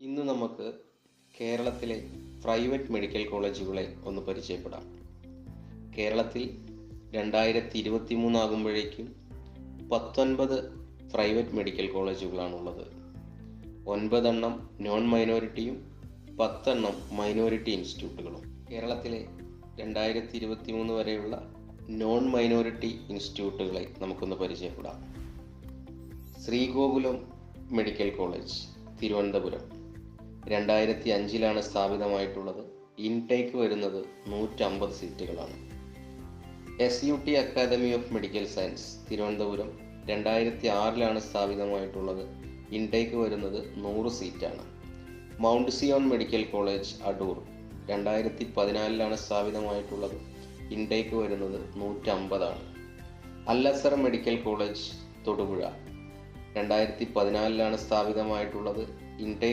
ഇന്ന് നമുക്ക് കേരളത്തിലെ പ്രൈവറ്റ് മെഡിക്കൽ കോളേജുകളെ ഒന്ന് പരിചയപ്പെടാം. കേരളത്തിൽ 2023 ആകുമ്പോഴേക്കും 19 പ്രൈവറ്റ് മെഡിക്കൽ കോളേജുകളാണുള്ളത്. 9 എണ്ണം നോൺ മൈനോറിറ്റിയും 10 എണ്ണം മൈനോറിറ്റി ഇൻസ്റ്റിറ്റ്യൂട്ടുകളും. കേരളത്തിലെ 2023 വരെയുള്ള നോൺ മൈനോറിറ്റി ഇൻസ്റ്റിറ്റ്യൂട്ടുകളെ നമുക്കൊന്ന് പരിചയപ്പെടാം. ശ്രീഗോകുലം മെഡിക്കൽ കോളേജ്, തിരുവനന്തപുരം, 2005 സ്ഥാപിതമായിട്ടുള്ളത്. ഇൻടേക്ക് വരുന്നത് 150 സീറ്റുകളാണ്. SUT academy of medical science, Thiruvananthapuram, 2006 സ്ഥാപിതമായിട്ടുള്ളത്. ഇൻടേക്ക് വരുന്നത് 100 സീറ്റാണ്. Mount Zion medical college, Adoor, 2014 സ്ഥാപിതമായിട്ടുള്ളത്. ഇൻടേക്ക് വരുന്നത് 150 അൽ-അസർ മെഡിക്കൽ കോളേജ്, തൊടുപുഴ, 2014 സ്ഥാപിതമായിട്ടുള്ളത്. ഇൻടേക്ക്